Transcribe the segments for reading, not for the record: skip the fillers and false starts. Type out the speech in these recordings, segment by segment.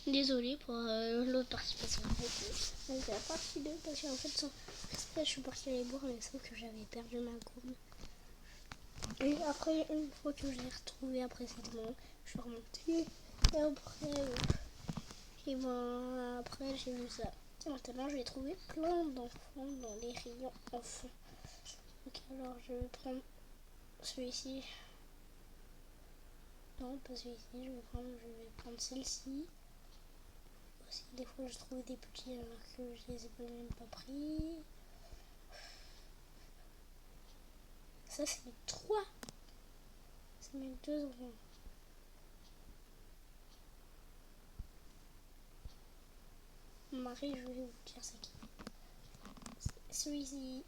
Désolée pour l'autre participation. Donc la partie 2, parce qu'en fait, sans respect, je suis partie aller boire, mais sauf que j'avais perdu ma gourde. Et après, une fois que je l'ai retrouvée après cette mort, je suis remontée. Et après j'ai vu ça. Et maintenant, j'ai trouvé plein d'enfants dans les rayons enfants. Donc alors, je vais prendre celui-ci. Non, pas celui-ci, je vais prendre celle-ci. Aussi, des fois, je trouve des petits alors que je les ai même pas pris. Ça, c'est mes 3. C'est mes 2 enfants. Marie, je vais vous dire c'est qui. Celui-ci.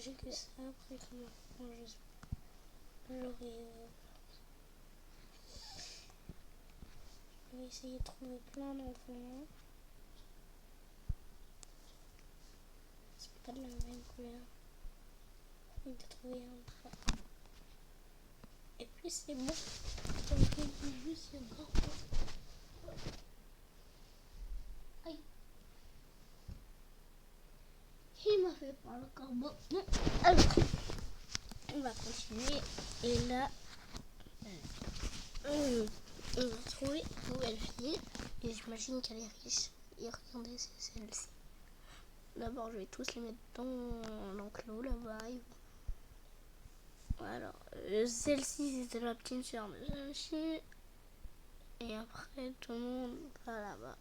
J'ai que ça. Après, comment j'aurais. Je vais essayer de trouver plein d'enfants. C'est pas de la même couleur. Il faut trouver un. Et puis c'est bon. C'est bon. Aïe. Il m'a fait par le corbeau. Alors, on va continuer. Et là, on va trouver une nouvelle fille. Et j'imagine qu'elle est riche. Et regardez, c'est celle-ci. D'abord, je vais tous les mettre dans l'enclos là-bas. Voilà. Celle-ci, c'était la petite sœur de celle-ci. Et après, tout le monde va là-bas.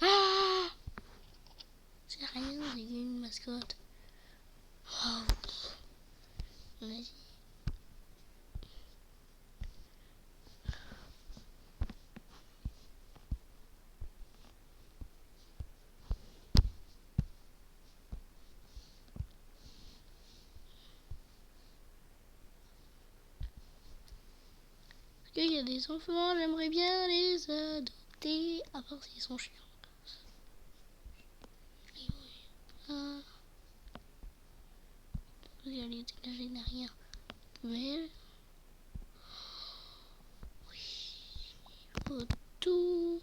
Ah, c'est rien, j'ai une mascotte. Wow. Vas-y. Il y a des enfants, j'aimerais bien les adopter, à part s'ils sont chiants. Ah. Regardez, là j'ai derrière. Poubelle. Oui. Faut tout.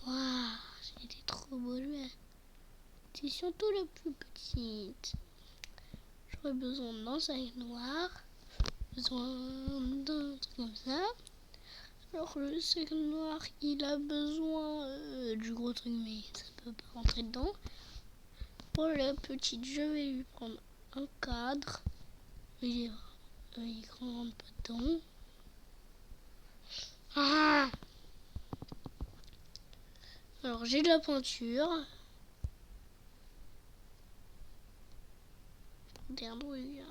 Waouh, c'était trop beau. C'est surtout la plus petite. J'aurais besoin d'un sac noir. Besoin d'un truc comme ça. Alors le sac noir, il a besoin du gros truc, mais ça peut pas rentrer dedans. Pour la petite, je vais lui prendre un cadre. Il ne rentre pas dedans. Ah, alors j'ai de la peinture. Des andouilles.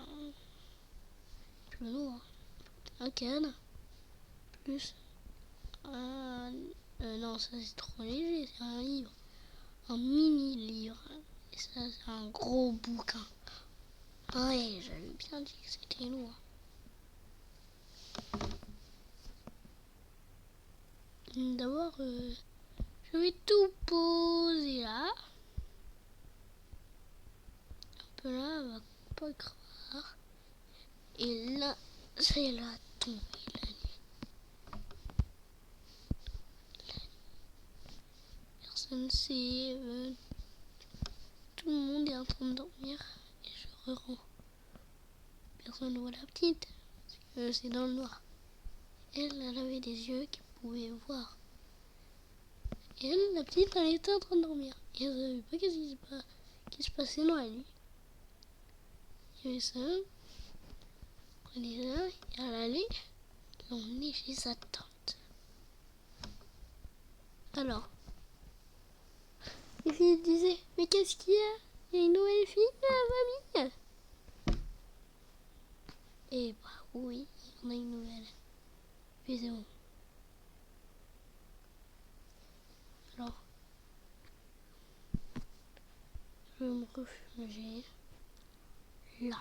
Plus noir. Un cadre. Plus non, ça c'est trop léger, c'est un livre. Un mini livre. Et ça, c'est un gros bouquin. Ouais, j'avais bien dit que c'était lourd. D'abord, je vais tout poser là. Un peu là, elle va pas croire. Et là, c'est la tombée la nuit. Personne sait. Tout le monde est en train de dormir. Et je re-rends. Personne ne voit la petite. Parce que c'est dans le noir. Elle avait des yeux qui pouvaient voir. Et elle, la petite, elle était en train de dormir. Et elle ne savait pas qu'est-ce qui se passait dans la nuit. Il y avait ça. Prenez ça, et à l'aller, l'emmener chez sa tante. Alors, les filles disaient, mais qu'est-ce qu'il y a? Il y a une nouvelle fille dans la famille. Et bah oui, on a une nouvelle. Puis c'est bon. Alors, je vais me réfugier là.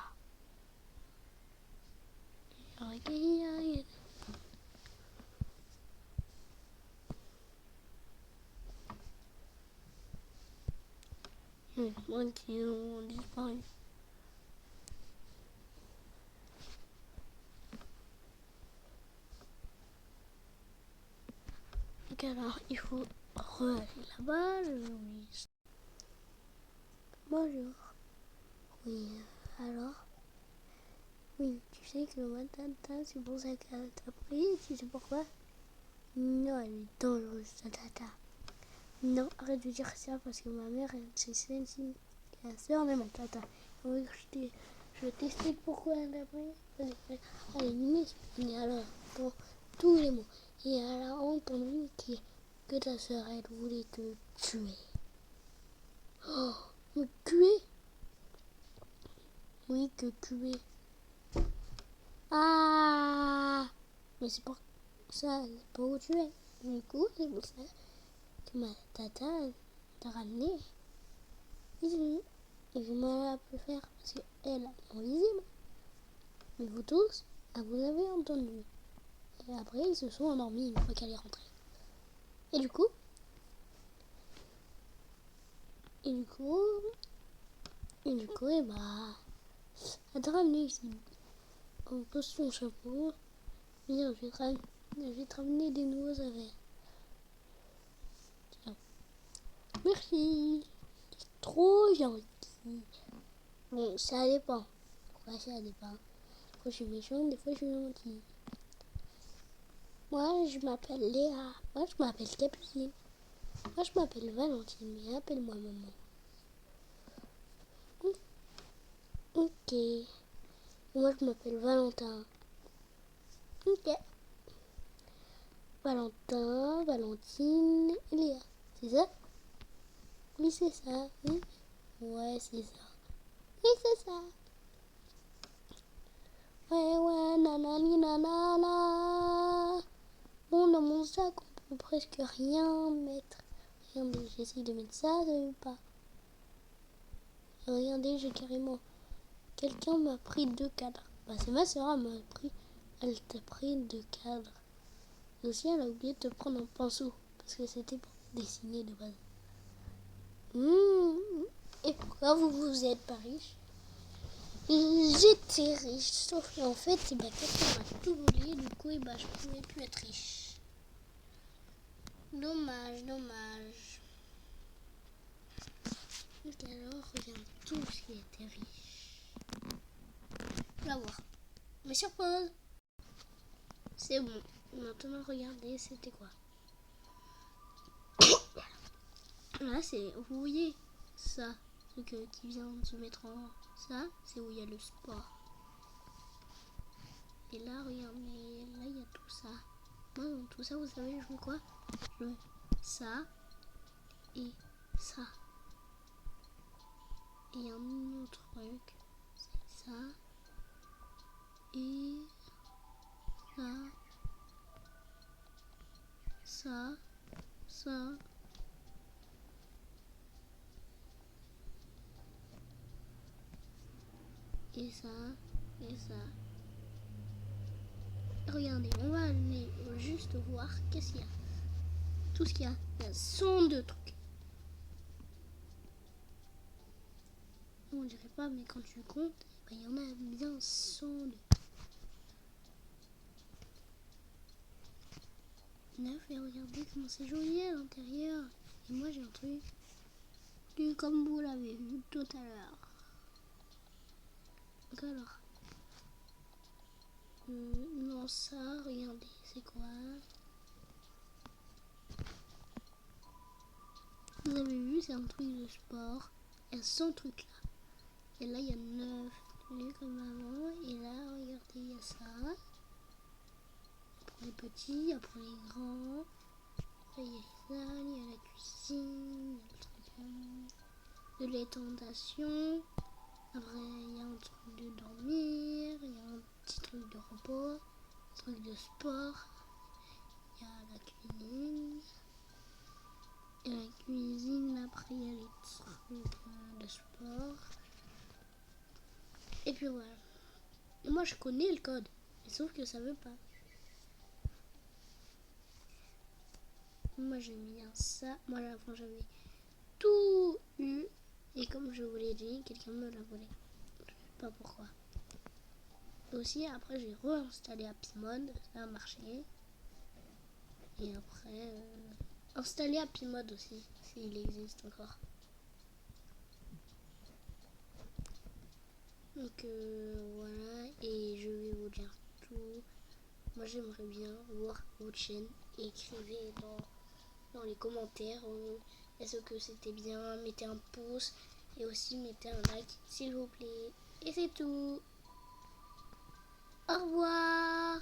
Regarde. Moi qui ont disparu. Donc alors, il faut aller là-bas. Bonjour. Oui, alors. Oui, tu sais que ma tata, c'est pour ça qu'elle t'a pris. Tu sais pourquoi? Non, elle est dangereuse, ta tata. Non, arrête de dire ça parce que ma mère, c'est celle-ci. La soeur de ma tata. Oui, je t'explique pourquoi elle t'a pris. Elle est limite. Et alors, pour tous les mots. Et elle a entendu que ta soeur, elle voulait te tuer. Oh, me tuer? Oui, que tuer. Ah, mais c'est pour ça, c'est pour où tu es. Du coup, c'est pour ça que ma tata t'a ramené ici. Et comment elle a pu faire? Parce qu'elle est invisible. Mais vous tous, vous avez entendu. Et après, ils se sont endormis une fois qu'elle est rentrée. Et du coup, et bah, elle t'a ramené ici. On pose son chapeau. Viens, je vais te ramener des nouveaux affaires. Tiens. Merci. Trop gentil. Bon, ça dépend. Pourquoi ça dépend? Des fois je suis méchante, des fois je suis gentille. Moi je m'appelle Léa. Moi je m'appelle Capucine. Moi je m'appelle Valentine, mais appelle-moi maman. Ok. Moi je m'appelle Valentin. Ok. Valentin, Valentine, Léa. C'est ça? Oui c'est ça. Oui. Ouais c'est ça. Oui c'est ça. Ouais, nanani nanana. Bon, dans mon sac, on peut presque rien mettre. Regardez, j'essaye de mettre ça, ça veut pas. Et regardez, j'ai carrément... Quelqu'un m'a pris 2 cadres. Bah, c'est ma soeur, elle t'a pris 2 cadres. Et aussi, elle a oublié de te prendre un pinceau. Parce que c'était pour dessiner de base. Et pourquoi vous êtes pas riche? J'étais riche, sauf qu'en fait, quelqu'un m'a tout volé, du coup, je pouvais plus être riche. Dommage. Donc alors, regarde tout ce qui était riche. On va voir. Mais surprise! C'est bon. Maintenant, regardez, c'était quoi? Là, c'est, vous voyez, ça, ce qui vient de se mettre en... Ça, c'est où il y a le sport. Et là, regardez, là, il y a tout ça. Moi, dans tout ça, vous savez, je veux quoi? Je veux ça et ça. Et un autre truc, c'est ça et ça et ça et ça. Regardez, on va aller juste voir qu'est-ce qu'il y a. Tout ce qu'il y a, il y a 102 trucs. On dirait pas, mais quand tu comptes, il y en a bien 102. 9, et regardez comment c'est joli à l'intérieur. Et moi j'ai un truc comme vous l'avez vu tout à l'heure. Donc alors, non ça, regardez, c'est quoi? Vous avez vu, c'est un truc de sport. Il y a 100 trucs là. Et là, il y a 9, Lui comme avant. Et là, regardez, il y a ça. Pour les petits, pour les grands. Là, il y a ça, il y a la cuisine, il y a le truc de l'étendation. Après, il y a un truc de dormir, il y a un petit truc de repos, un truc de sport. Il y a la cuisine. Et la cuisine, après, il y a les trucs de sport. Et puis voilà. Et moi, je connais le code, mais sauf que ça veut pas. Moi, j'aime bien ça. Moi, avant, j'avais tout eu. Et comme je vous l'ai dit, quelqu'un me l'a volé. Je sais pas pourquoi. Aussi, après, j'ai réinstallé Happy Mode. Ça a marché. Et après, installer Happy Mode aussi, s'il existe encore. Donc, voilà. Et je vais vous dire tout. Moi, j'aimerais bien voir votre chaîne. Écrivez dans les commentaires est-ce que c'était bien, mettez un pouce et aussi mettez un like s'il vous plaît. Et c'est tout. Au revoir.